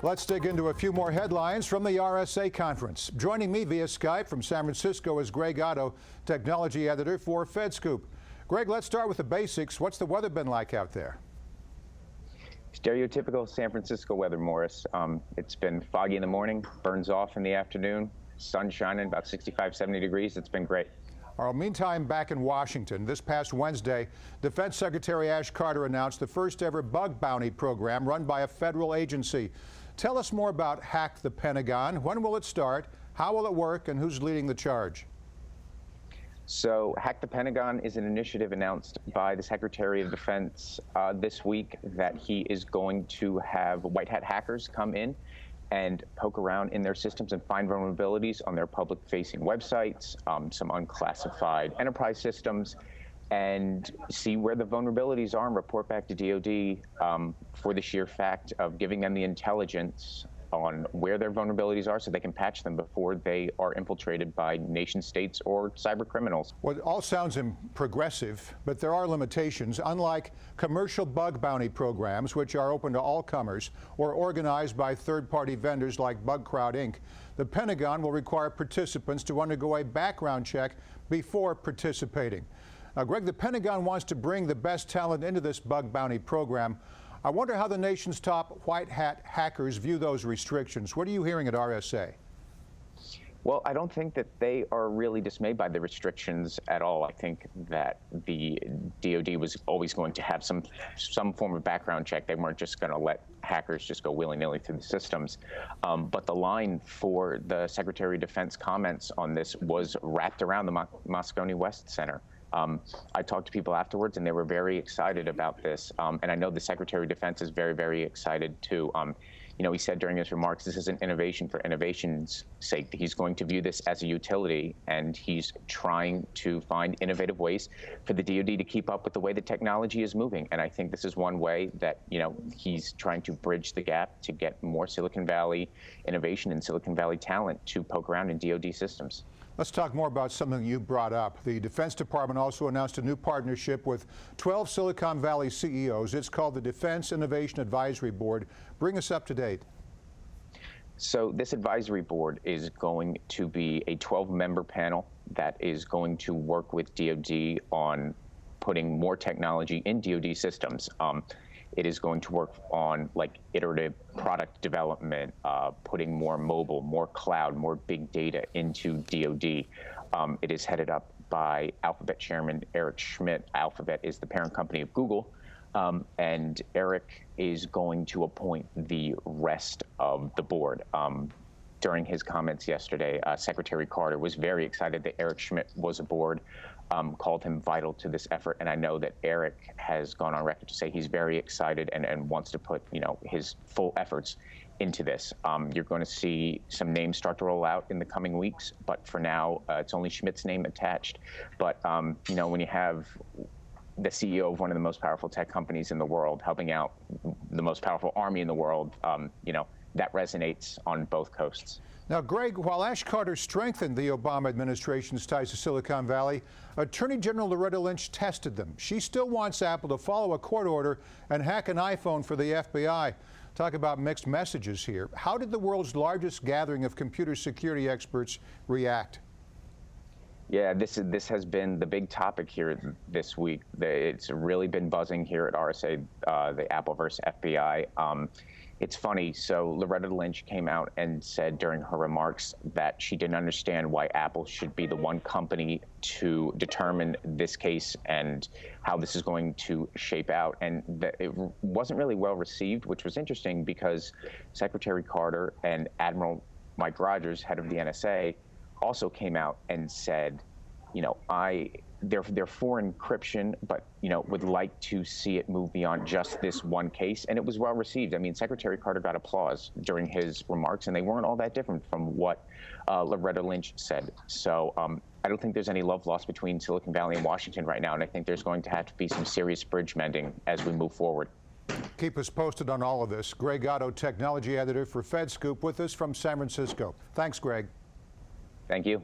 Let's dig into a few more headlines from the RSA Conference. Joining me via Skype from San Francisco is Greg Otto, technology editor for FedScoop. Greg, let's start with the basics. What's the weather been like out there? Stereotypical San Francisco weather, Morris. It's been foggy in the morning, burns off in the afternoon, sun shining, about 65, 70 degrees. It's been great. All right, meantime, back in Washington, this past Wednesday, Defense Secretary Ash Carter announced the first ever bug bounty program run by a federal agency. Tell us more about Hack the Pentagon. When will it start? How will it work? And who's leading the charge? So Hack the Pentagon is an initiative announced by the Secretary of Defense this week that he is going to have white hat hackers come in and poke around in their systems and find vulnerabilities on their public-facing websites, some unclassified enterprise systems, and see where the vulnerabilities are and report back to DoD for the sheer fact of giving them the intelligence on where their vulnerabilities are so they can patch them before they are infiltrated by nation states or cyber criminals. Well, it all sounds progressive, but there are limitations. Unlike commercial bug bounty programs, which are open to all comers or organized by third-party vendors like BugCrowd Inc., the Pentagon will require participants to undergo a background check before participating. Now, Greg, the Pentagon wants to bring the best talent into this bug bounty program. I wonder how the nation's top white hat hackers view those restrictions. What are you hearing at RSA? Well, I don't think that they are really dismayed by the restrictions at all. I think that the DoD was always going to have some form of background check. They weren't just going to let hackers just go willy-nilly through the systems. But the line for the Secretary of Defense comments on this was wrapped around the Moscone West Center. I talked to people afterwards, and they were very excited about this. And I know the Secretary of Defense is very, very excited, too. You know, he said during his remarks, this isn't innovation for innovation's sake. He's going to view this as a utility, and he's trying to find innovative ways for the DoD to keep up with the way the technology is moving. And I think this is one way that, you know, he's trying to bridge the gap to get more Silicon Valley innovation and Silicon Valley talent to poke around in DoD systems. Let's talk more about something you brought up. The Defense Department also announced a new partnership with 12 Silicon Valley CEOs. It's called the Defense Innovation Advisory Board. Bring us up to date. So this advisory board is going to be a 12-member panel that is going to work with DoD on putting more technology in DoD systems. It is going to work on like iterative product development, putting more mobile, more cloud, more big data into DoD. It is headed up by Alphabet Chairman Eric Schmidt. Alphabet is the parent company of Google. And Eric is going to appoint the rest of the board. During his comments yesterday, Secretary Carter was very excited that Eric Schmidt was aboard, called him vital to this effort. And I know that Eric has gone on record to say he's very excited and wants to put, you know, his full efforts into this. You're going to see some names start to roll out in the coming weeks, but for now, it's only Schmidt's name attached. But, you know, when you have the CEO of one of the most powerful tech companies in the world helping out the most powerful army in the world, you know, that resonates on both coasts. Now, Greg, while Ash Carter strengthened the Obama administration's ties to Silicon Valley, Attorney General Loretta Lynch tested them. She still wants Apple to follow a court order and hack an iPhone for the FBI. Talk about mixed messages here. How did the world's largest gathering of computer security experts react? Yeah, this has been the big topic here this week. It's really been buzzing here at RSA, the Apple versus FBI. It's funny, so Loretta Lynch came out and said during her remarks that she didn't understand why Apple should be the one company to determine this case and how this is going to shape out, and that it wasn't really well received, which was interesting because Secretary Carter and Admiral Mike Rogers, head of the NSA, also came out and said, you know, they're for encryption, but, you know, would like to see it move beyond just this one case. And it was well received. I mean, Secretary Carter got applause during his remarks, and they weren't all that different from what Loretta Lynch said. So I don't think there's any love lost between Silicon Valley and Washington right now, and I think there's going to have to be some serious bridge mending as we move forward. Keep us posted on all of this. Greg Otto, technology editor for FedScoop, with us from San Francisco. Thanks, Greg. Thank you.